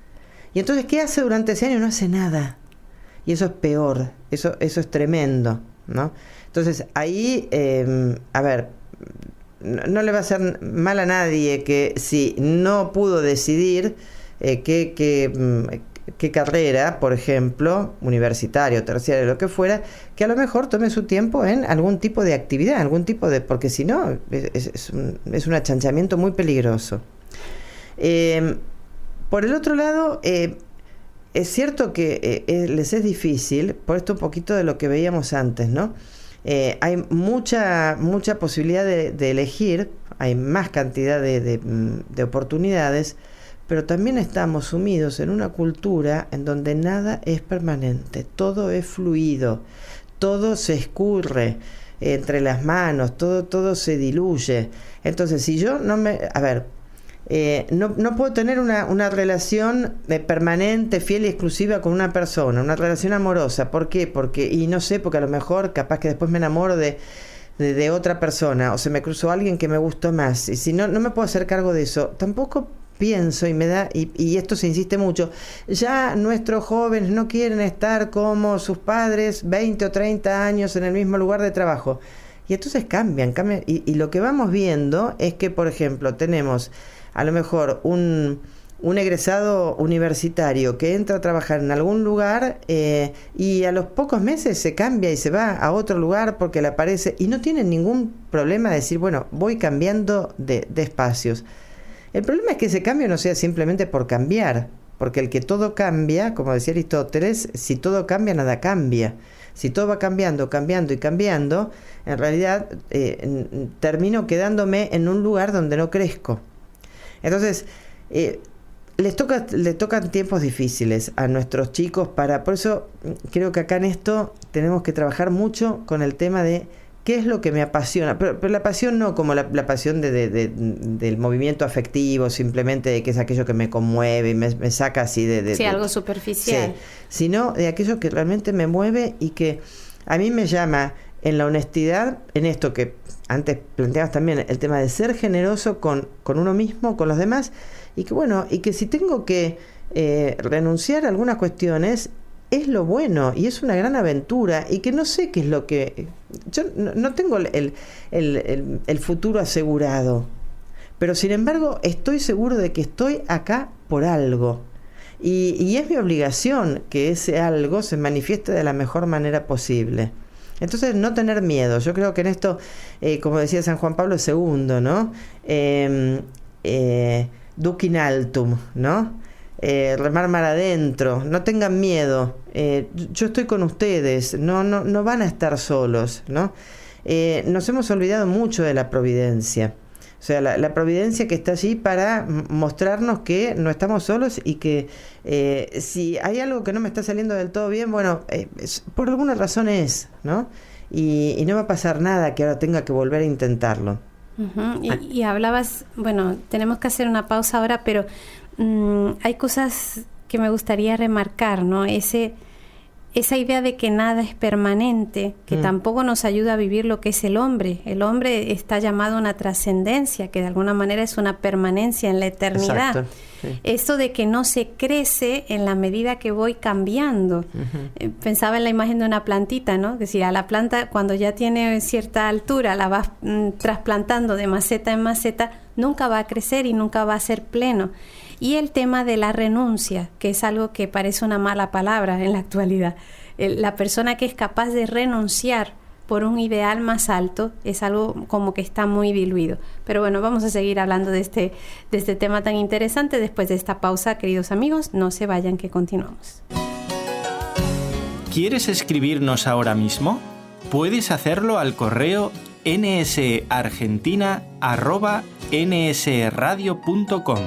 Y entonces, ¿qué hace durante ese año? No hace nada. Y eso es peor, eso es tremendo, ¿no? Entonces, ahí, no le va a hacer mal a nadie que si no pudo decidir qué carrera, por ejemplo, universitario, terciario, lo que fuera, que a lo mejor tome su tiempo en algún tipo de actividad, porque si no, es un achanchamiento muy peligroso. Por el otro lado, es cierto que les es difícil, por esto un poquito de lo que veíamos antes, ¿no? Hay mucha posibilidad de elegir, hay más cantidad de oportunidades, pero también estamos sumidos en una cultura en donde nada es permanente, todo es fluido, todo se escurre entre las manos, todo se diluye. Entonces, si yo no puedo tener una relación permanente, fiel y exclusiva con una persona, una relación amorosa. ¿Por qué? Porque a lo mejor capaz que después me enamoro de otra persona, o se me cruzó alguien que me gustó más. Y si no me puedo hacer cargo de eso, tampoco pienso y esto se insiste mucho, ya nuestros jóvenes no quieren estar como sus padres 20 o 30 años en el mismo lugar de trabajo. Y entonces cambian y lo que vamos viendo es que, por ejemplo, tenemos a lo mejor un egresado universitario que entra a trabajar en algún lugar y a los pocos meses se cambia y se va a otro lugar porque le aparece, y no tienen ningún problema de decir, voy cambiando de espacios. El problema es que ese cambio no sea simplemente por cambiar, porque el que todo cambia, como decía Aristóteles, si todo cambia, nada cambia. Si todo va cambiando y cambiando, en realidad termino quedándome en un lugar donde no crezco. Entonces, les tocan tiempos difíciles a nuestros chicos. Por eso creo que acá en esto tenemos que trabajar mucho con el tema de qué es lo que me apasiona, pero la pasión no como la pasión del movimiento afectivo, simplemente de que es aquello que me conmueve y me saca así sí, algo superficial. Sí, sino de aquello que realmente me mueve y que a mí me llama en la honestidad, en esto que antes planteabas también, el tema de ser generoso con uno mismo, con los demás, y que si tengo que renunciar a algunas cuestiones, es lo bueno y es una gran aventura, y que no sé qué es lo que... Yo no tengo el futuro asegurado, pero sin embargo estoy seguro de que estoy acá por algo, y es mi obligación que ese algo se manifieste de la mejor manera posible. Entonces, no tener miedo. Yo creo que en esto, como decía San Juan Pablo II, ¿no? Duc in altum, ¿no? Remar mar adentro, no tengan miedo, yo estoy con ustedes, no van a estar solos, ¿no? Nos hemos olvidado mucho de la providencia, o sea, la providencia que está allí para mostrarnos que no estamos solos y que si hay algo que no me está saliendo del todo bien, por alguna razón es, ¿no? Y no va a pasar nada que ahora tenga que volver a intentarlo. Uh-huh. Y hablabas, tenemos que hacer una pausa ahora, pero hay cosas que me gustaría remarcar, ¿no? Esa idea de que nada es permanente, que tampoco nos ayuda a vivir lo que es el hombre. El hombre está llamado a una trascendencia, que de alguna manera es una permanencia en la eternidad. Exacto, sí. Esto de que no se crece en la medida que voy cambiando. Uh-huh. Pensaba en la imagen de una plantita, ¿no? Es decir, a la planta, cuando ya tiene cierta altura, la vas trasplantando de maceta en maceta, nunca va a crecer y nunca va a ser pleno. Y el tema de la renuncia, que es algo que parece una mala palabra en la actualidad. La persona que es capaz de renunciar por un ideal más alto, es algo como que está muy diluido. Pero bueno, vamos a seguir hablando de este tema tan interesante después de esta pausa, queridos amigos. No se vayan, que continuamos. ¿Quieres escribirnos ahora mismo? Puedes hacerlo al correo nsargentina@nsradio.com.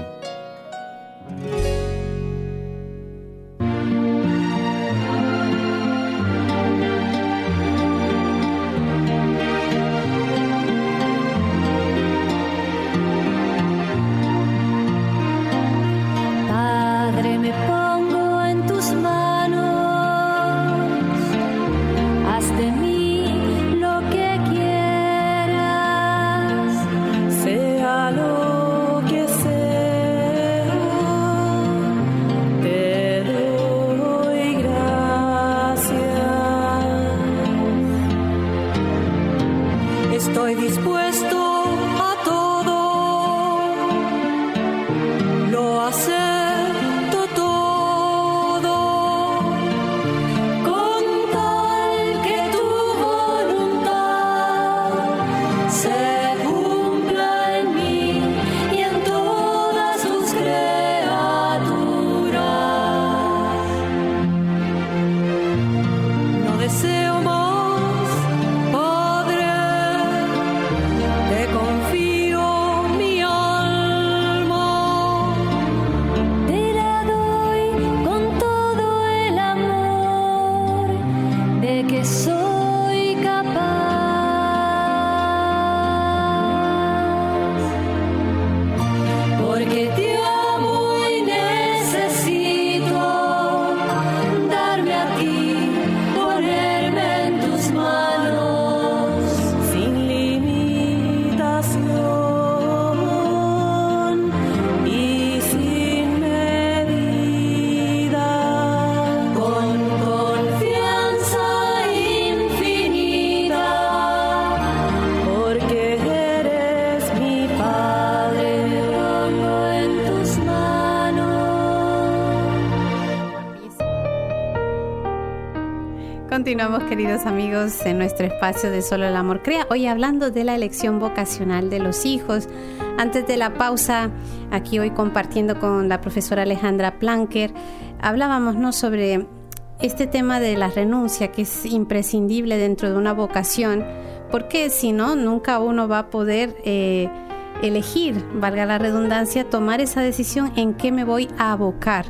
Continuamos, queridos amigos, en nuestro espacio de Solo el Amor Crea. Hoy hablando de la elección vocacional de los hijos. Antes de la pausa, aquí hoy compartiendo con la profesora Alejandra Planker, hablábamos, ¿no?, sobre este tema de la renuncia, que es imprescindible dentro de una vocación, porque si no, nunca uno va a poder elegir, valga la redundancia, tomar esa decisión en qué me voy a abocar.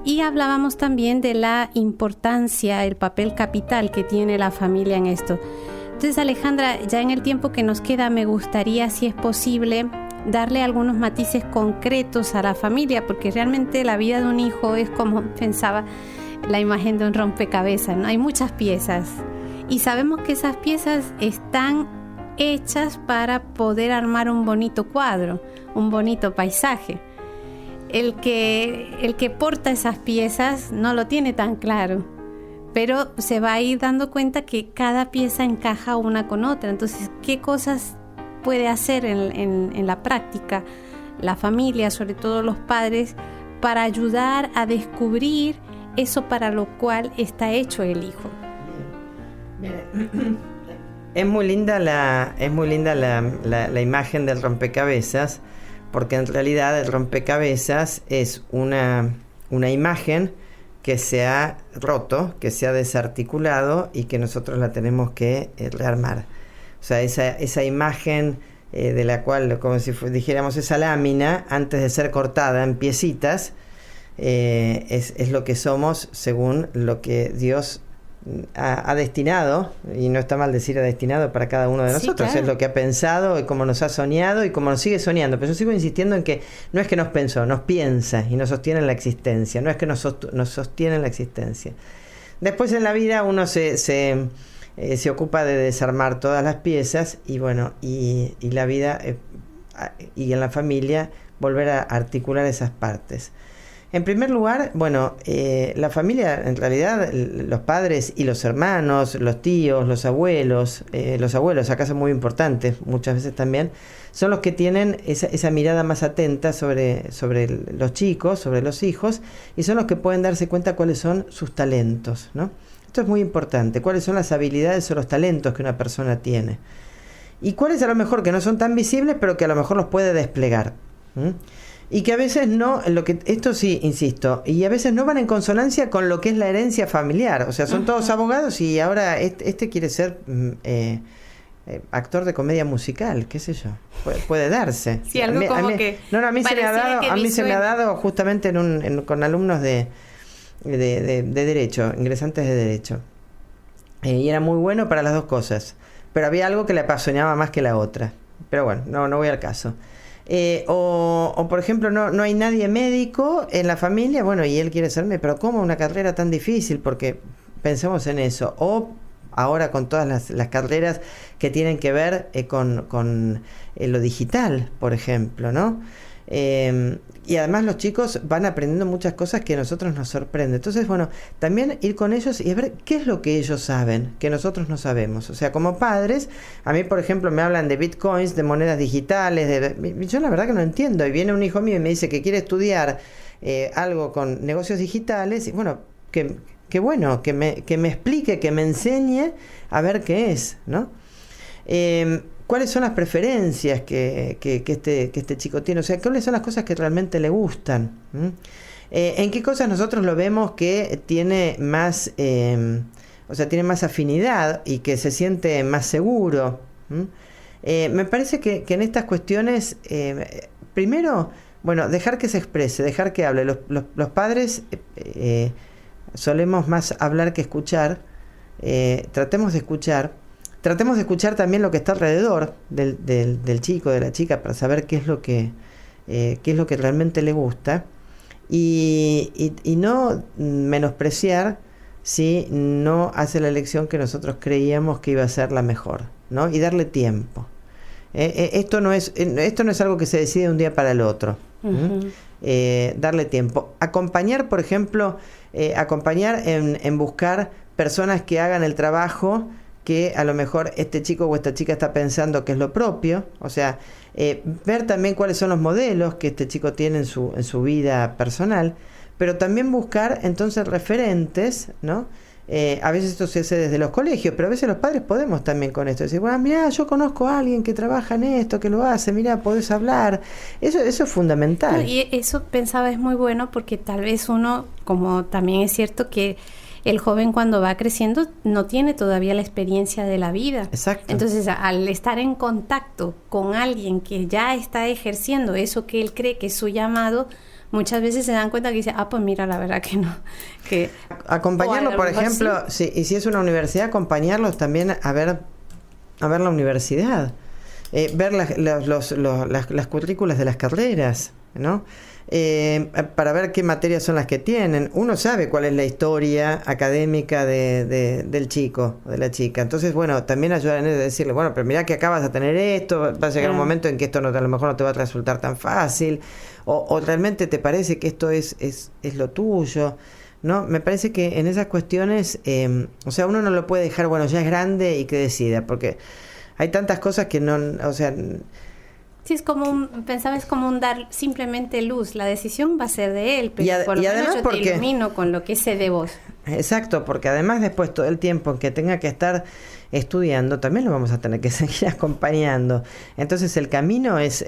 Y hablábamos también de la importancia, el papel capital que tiene la familia en esto. Entonces, Alejandra, ya en el tiempo que nos queda, me gustaría, si es posible, darle algunos matices concretos a la familia, porque realmente la vida de un hijo es, como pensaba, la imagen de un rompecabezas, ¿no? Hay muchas piezas y sabemos que esas piezas están hechas para poder armar un bonito cuadro, un bonito paisaje. El que porta esas piezas no lo tiene tan claro, pero se va a ir dando cuenta que cada pieza encaja una con otra. Entonces, ¿qué cosas puede hacer en la práctica la familia, sobre todo los padres, para ayudar a descubrir eso para lo cual está hecho el hijo? Es muy linda la imagen del rompecabezas, porque en realidad el rompecabezas es una imagen que se ha roto, que se ha desarticulado y que nosotros la tenemos que rearmar. O sea, esa imagen de la cual, como si dijéramos, esa lámina, antes de ser cortada en piecitas, es lo que somos según lo que Dios ha destinado, y no está mal decir ha destinado para cada uno de nosotros, sí, claro. Es lo que ha pensado y cómo nos ha soñado y cómo nos sigue soñando. Pero yo sigo insistiendo en que no es que nos pensó, nos piensa y nos sostiene en la existencia, no es que nos sostiene en la existencia. Después en la vida uno se ocupa de desarmar todas las piezas y bueno, y la vida y en la familia volver a articular esas partes. En primer lugar, bueno, la familia, en realidad, los padres y los hermanos, los tíos, los abuelos acá son muy importantes, muchas veces también, son los que tienen esa mirada más atenta sobre los chicos, sobre los hijos, y son los que pueden darse cuenta cuáles son sus talentos, ¿no? Esto es muy importante. ¿Cuáles son las habilidades o los talentos que una persona tiene? Y cuáles a lo mejor que no son tan visibles, pero que a lo mejor los puede desplegar. Y que a veces no, esto sí, insisto, y a veces no van en consonancia con lo que es la herencia familiar. O sea, son todos abogados y ahora este quiere ser actor de comedia musical, qué sé yo. Puede darse. Sí, algo a mí se me ha dado justamente con alumnos de Derecho, ingresantes de Derecho. Y era muy bueno para las dos cosas. Pero había algo que le apasionaba más que la otra. Pero bueno, no voy al caso. O por ejemplo, no hay nadie médico en la familia, bueno, y él quiere ser médico, pero ¿cómo una carrera tan difícil? Porque pensemos en eso. O ahora con todas las carreras que tienen que ver con lo digital, por ejemplo, ¿no? Y además los chicos van aprendiendo muchas cosas que a nosotros nos sorprenden. Entonces, bueno, también ir con ellos y ver qué es lo que ellos saben, que nosotros no sabemos. O sea, como padres, a mí, por ejemplo, me hablan de bitcoins, de monedas digitales, yo la verdad que no entiendo. Y viene un hijo mío y me dice que quiere estudiar algo con negocios digitales, y bueno, que bueno, que me explique, que me enseñe a ver qué es, ¿no? ¿Cuáles son las preferencias que este chico tiene? O sea, ¿cuáles son las cosas que realmente le gustan? ¿En qué cosas nosotros lo vemos que tiene más, tiene más afinidad y que se siente más seguro? Me parece que en estas cuestiones, primero, bueno, dejar que se exprese, dejar que hable. Los padres solemos más hablar que escuchar. Tratemos de escuchar. Tratemos de escuchar también lo que está alrededor del chico, de la chica, para saber qué es lo que realmente le gusta y no menospreciar si no hace la elección que nosotros creíamos que iba a ser la mejor, ¿no? Y darle tiempo. Esto no es algo que se decide de un día para el otro. Darle tiempo. Acompañar, por ejemplo, en buscar personas que hagan el trabajo que a lo mejor este chico o esta chica está pensando que es lo propio, o sea, ver también cuáles son los modelos que este chico tiene en su vida personal, pero también buscar entonces referentes, ¿no? A veces esto se hace desde los colegios, pero a veces los padres podemos también con esto, decir, bueno, mira, yo conozco a alguien que trabaja en esto, que lo hace, mira, podés hablar, eso es fundamental. Y eso pensaba es muy bueno porque tal vez uno, como también es cierto que el joven cuando va creciendo no tiene todavía la experiencia de la vida. Exacto. Entonces, al estar en contacto con alguien que ya está ejerciendo eso que él cree que es su llamado, muchas veces se dan cuenta que dice, pues mira, la verdad que no. Que acompañarlo, por ejemplo, sí, y si es una universidad, acompañarlos también a ver la universidad, ver las currículas de las carreras, ¿no? Para ver qué materias son las que tienen. Uno sabe cuál es la historia académica del chico o de la chica. Entonces, bueno, también ayudar a decirle, bueno, pero mirá que acá vas a tener esto, va a llegar un momento en que esto a lo mejor no te va a resultar tan fácil, o realmente te parece que esto es lo tuyo, ¿no? Me parece que en esas cuestiones, uno no lo puede dejar, bueno, ya es grande y que decida, porque hay tantas cosas que no, sí, es como un dar simplemente luz. La decisión va a ser de él, pero por lo menos yo te ilumino con lo que sé de vos. Exacto, porque además después todo el tiempo que tenga que estar estudiando, también lo vamos a tener que seguir acompañando. Entonces el camino es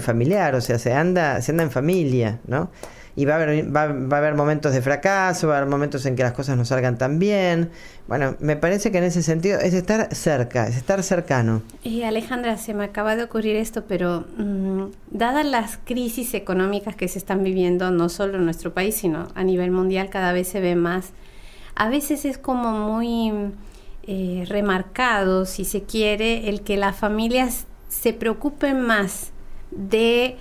familiar, o sea, se anda en familia, ¿no? Y va a haber momentos de fracaso, va a haber momentos en que las cosas no salgan tan bien. Bueno, me parece que en ese sentido es estar cerca, es estar cercano. Y Alejandra, se me acaba de ocurrir esto, pero dadas las crisis económicas que se están viviendo, no solo en nuestro país, sino a nivel mundial, cada vez se ve más. A veces es como muy remarcado, si se quiere, el que las familias se preocupen más de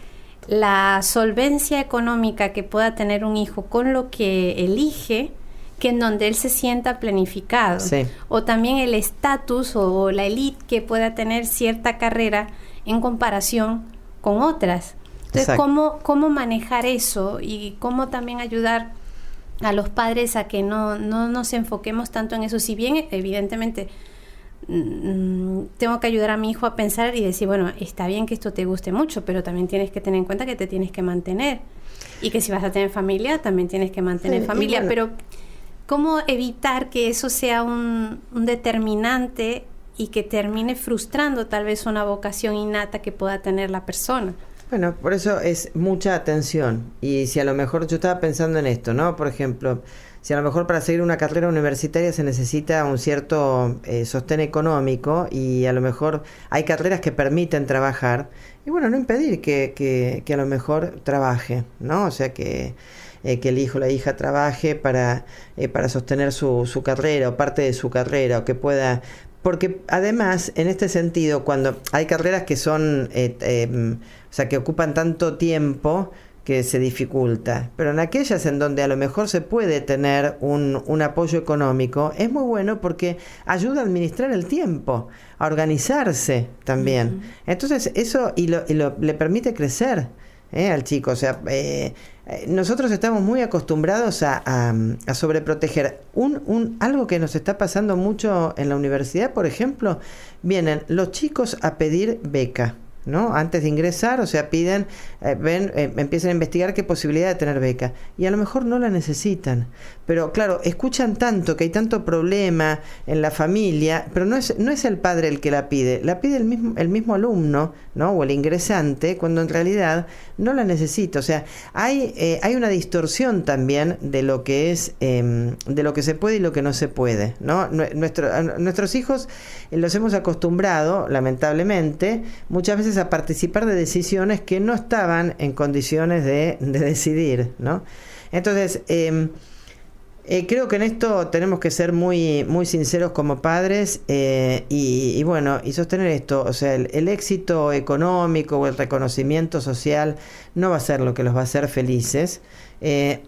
la solvencia económica que pueda tener un hijo con lo que elige, que en donde él se sienta planificado. Sí. O también el estatus o la élite que pueda tener cierta carrera en comparación con otras. Entonces, ¿cómo manejar eso y cómo también ayudar a los padres a que no nos enfoquemos tanto en eso? Si bien, evidentemente, tengo que ayudar a mi hijo a pensar y decir, bueno, está bien que esto te guste mucho, pero también tienes que tener en cuenta que te tienes que mantener y que si vas a tener familia, también tienes que mantener familia, bueno, ¿Cómo evitar que eso sea un determinante y que termine frustrando tal vez una vocación innata que pueda tener la persona? Bueno, por eso es mucha atención. Y si a lo mejor yo estaba pensando en esto, ¿no? Por ejemplo, si a lo mejor para seguir una carrera universitaria se necesita un cierto sostén económico y a lo mejor hay carreras que permiten trabajar, y bueno, no impedir que a lo mejor trabaje, ¿no? O sea, que el hijo o la hija trabaje para sostener su carrera o parte de su carrera, o que pueda... Porque además, en este sentido, cuando hay carreras que son, o sea, que ocupan tanto tiempo que se dificulta, pero en aquellas en donde a lo mejor se puede tener un apoyo económico, es muy bueno porque ayuda a administrar el tiempo, a organizarse también. Entonces, eso le permite crecer al chico. O sea, nosotros estamos muy acostumbrados a sobreproteger. Algo que nos está pasando mucho en la universidad, por ejemplo, vienen los chicos a pedir beca, ¿no? Antes de ingresar, o sea, piden, empiezan a investigar qué posibilidad de tener beca, y a lo mejor no la necesitan, pero claro, escuchan tanto que hay tanto problema en la familia, pero no es el padre el que la pide el mismo alumno, ¿no? O el ingresante, cuando en realidad no la necesita. O sea, hay una distorsión también de lo que es, de lo que se puede y lo que no se puede, ¿no? Nuestros hijos los hemos acostumbrado, lamentablemente, muchas veces a participar de decisiones que no estaban en condiciones de decidir, ¿no? Entonces, creo que en esto tenemos que ser muy, muy sinceros como padres, y bueno, y sostener esto. O sea, el éxito económico o el reconocimiento social no va a ser lo que los va a hacer felices.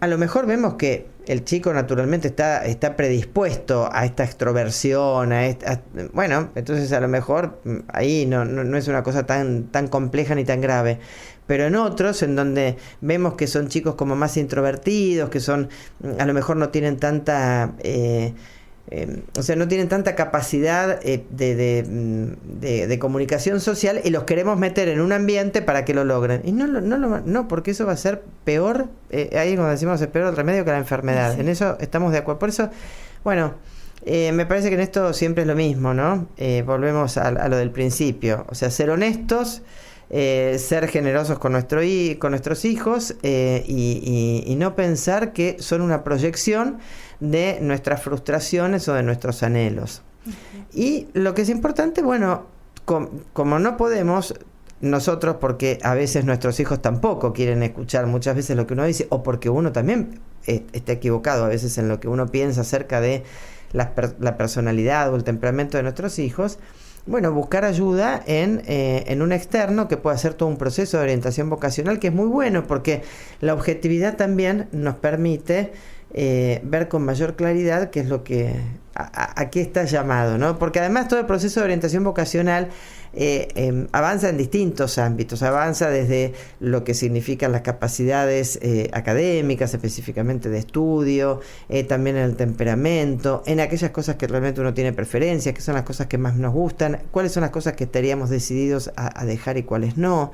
A lo mejor vemos que el chico naturalmente está predispuesto a esta extroversión, bueno, entonces a lo mejor ahí no es una cosa tan compleja ni tan grave. Pero en otros, en donde vemos que son chicos como más introvertidos, que son, a lo mejor no tienen tanta, o sea, no tienen tanta capacidad de comunicación social, y los queremos meter en un ambiente para que lo logren. Y no, porque eso va a ser peor, ahí como decimos, es peor el remedio que la enfermedad. Sí. En eso estamos de acuerdo. Por eso, bueno, me parece que en esto siempre es lo mismo, ¿no? Volvemos a lo del principio. O sea, ser honestos, ser generosos con nuestros hijos, y no pensar que son una proyección de nuestras frustraciones o de nuestros anhelos. Y lo que es importante, bueno, como no podemos nosotros, porque a veces nuestros hijos tampoco quieren escuchar muchas veces lo que uno dice, o porque uno también está equivocado a veces en lo que uno piensa acerca de la personalidad o el temperamento de nuestros hijos. Bueno, buscar ayuda en un externo que pueda hacer todo un proceso de orientación vocacional, que es muy bueno, porque la objetividad también nos permite ver con mayor claridad qué es lo que a qué está llamado, ¿no? Porque además todo el proceso de orientación vocacional avanza en distintos ámbitos. Avanza desde lo que significan las capacidades académicas, específicamente de estudio, también en el temperamento, en aquellas cosas que realmente uno tiene preferencias, que son las cosas que más nos gustan, cuáles son las cosas que estaríamos decididos a dejar y cuáles no.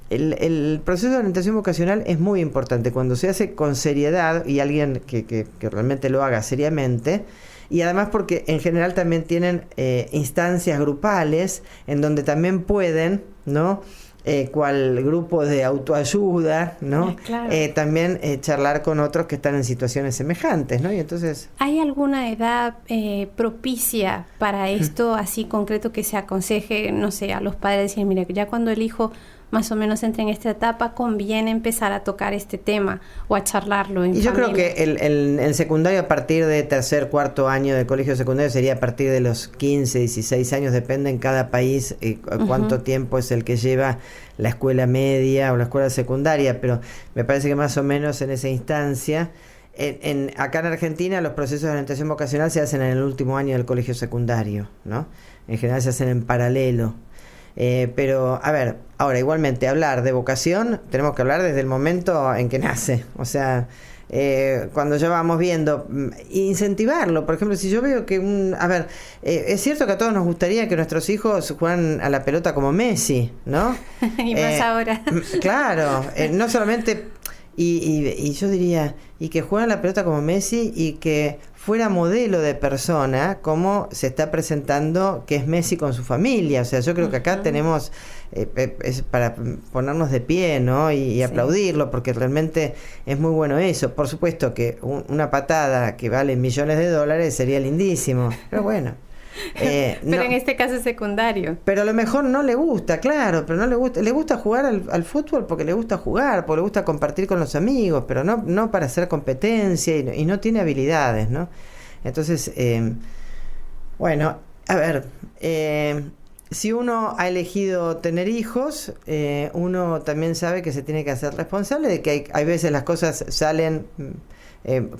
El proceso de orientación vocacional es muy importante cuando se hace con seriedad, y alguien que realmente lo haga seriamente, y además porque en general también tienen instancias grupales en donde también pueden, ¿no? Cual grupo de autoayuda, ¿no? Claro. También charlar con otros que están en situaciones semejantes, ¿no? Y entonces, ¿hay alguna edad propicia para esto, así concreto, que se aconseje, no sé, a los padres decir, mira, ya cuando el hijo más o menos entre en esta etapa, conviene empezar a tocar este tema o a charlarlo en familia? Yo creo que el secundario, a partir de tercer, cuarto año del colegio secundario, sería a partir de los 15, 16 años, depende en cada país cuánto tiempo es el que lleva la escuela media o la escuela secundaria, pero me parece que más o menos en esa instancia. Acá en Argentina los procesos de orientación vocacional se hacen en el último año del colegio secundario, ¿no? En general se hacen en paralelo. Pero, a ver, ahora igualmente hablar de vocación, tenemos que hablar desde el momento en que nace. O sea, cuando ya vamos viendo, incentivarlo. Por ejemplo, si yo veo que es cierto que a todos nos gustaría que nuestros hijos juegan a la pelota como Messi, ¿no? Y más ahora. Claro, no solamente... Y yo diría, y que juega la pelota como Messi y que fuera modelo de persona como se está presentando que es Messi con su familia. O sea, yo creo que acá tenemos es para ponernos de pie, ¿no? Y aplaudirlo, porque realmente es muy bueno eso. Por supuesto que una patada que vale millones de dólares sería lindísimo, pero bueno. Pero no, en este caso es secundario. Pero a lo mejor no le gusta, claro, pero no le gusta jugar al fútbol porque le gusta jugar, porque le gusta compartir con los amigos, pero no para hacer competencia y no tiene habilidades, ¿no? Entonces, bueno, a ver, si uno ha elegido tener hijos, uno también sabe que se tiene que hacer responsable de que hay veces las cosas salen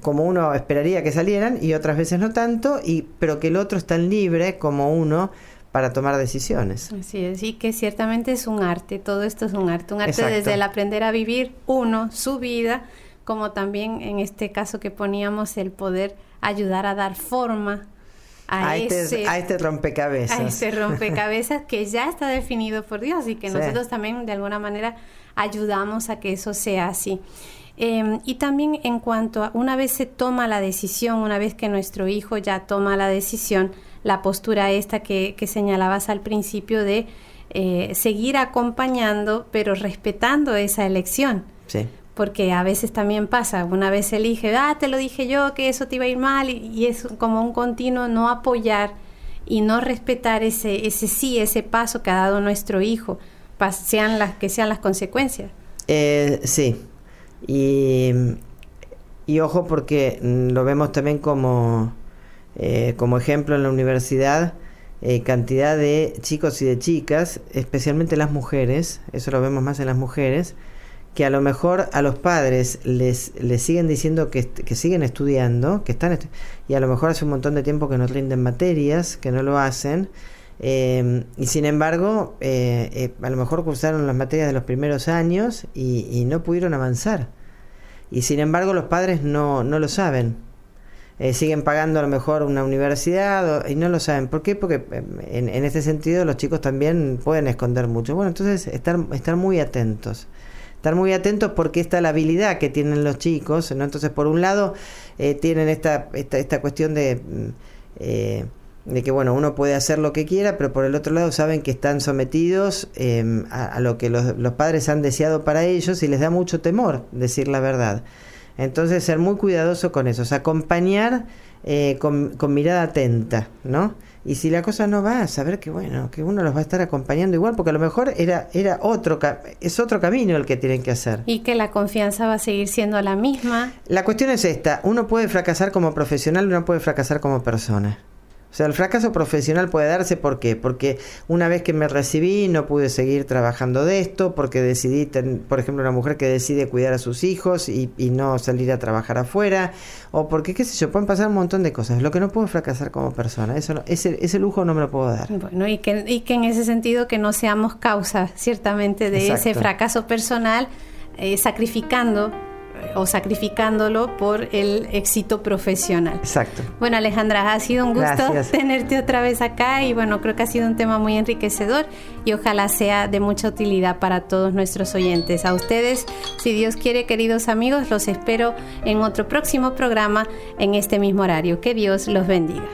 como uno esperaría que salieran y otras veces no tanto, pero que el otro es tan libre como uno para tomar decisiones. Así es, y que ciertamente es un arte, todo esto es un arte Exacto. Desde el aprender a vivir uno, su vida, como también en este caso que poníamos el poder ayudar a dar forma a este rompecabezas. A este rompecabezas que ya está definido por Dios y que nosotros también de alguna manera ayudamos a que eso sea así. Y también en cuanto a una vez se toma la decisión, una vez que nuestro hijo ya toma la decisión, la postura esta que señalabas al principio de seguir acompañando, pero respetando esa elección. Sí. Porque a veces también pasa, una vez elige, te lo dije yo, que eso te iba a ir mal, y es como un continuo no apoyar y no respetar ese paso que ha dado nuestro hijo, sean las consecuencias. Sí. Y ojo, porque lo vemos también como ejemplo en la universidad, cantidad de chicos y de chicas, especialmente las mujeres, eso lo vemos más en las mujeres, que a lo mejor a los padres les siguen diciendo que siguen estudiando, y a lo mejor hace un montón de tiempo que no rinden materias, que no lo hacen, y sin embargo a lo mejor cursaron las materias de los primeros años y no pudieron avanzar, y sin embargo los padres no lo saben, siguen pagando a lo mejor una universidad y no lo saben. ¿Por qué? Porque en este sentido los chicos también pueden esconder mucho. Bueno, entonces estar muy atentos porque esta es la habilidad que tienen los chicos, ¿no? Entonces por un lado tienen esta cuestión de que bueno, uno puede hacer lo que quiera, pero por el otro lado saben que están sometidos a lo que los padres han deseado para ellos y les da mucho temor decir la verdad. Entonces ser muy cuidadoso con eso, o sea, acompañar con mirada atenta, ¿no? Y si la cosa no va, saber que bueno, que uno los va a estar acompañando igual, porque a lo mejor es otro camino el que tienen que hacer. Y que la confianza va a seguir siendo la misma. La cuestión es esta: uno puede fracasar como profesional, uno puede fracasar como persona. O sea, el fracaso profesional puede darse, ¿por qué? Porque una vez que me recibí no pude seguir trabajando de esto, porque decidí, por ejemplo, una mujer que decide cuidar a sus hijos y no salir a trabajar afuera, o porque, qué sé yo, pueden pasar un montón de cosas. Lo que no puedo fracasar como persona, eso no, ese lujo no me lo puedo dar. Bueno, y que en ese sentido que no seamos causa, ciertamente, de Exacto. ese fracaso personal, sacrificándolo por el éxito profesional. Exacto. Bueno, Alejandra, ha sido un gusto Gracias. tenerte otra vez acá y bueno, creo que ha sido un tema muy enriquecedor y ojalá sea de mucha utilidad para todos nuestros oyentes. A ustedes, si Dios quiere, queridos amigos, los espero en otro próximo programa en este mismo horario. Que Dios los bendiga.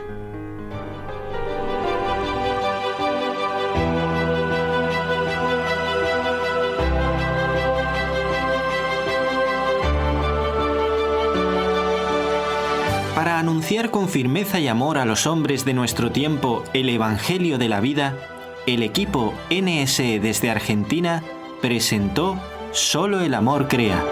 Para anunciar con firmeza y amor a los hombres de nuestro tiempo el Evangelio de la vida, el equipo NSE desde Argentina presentó Solo el amor crea.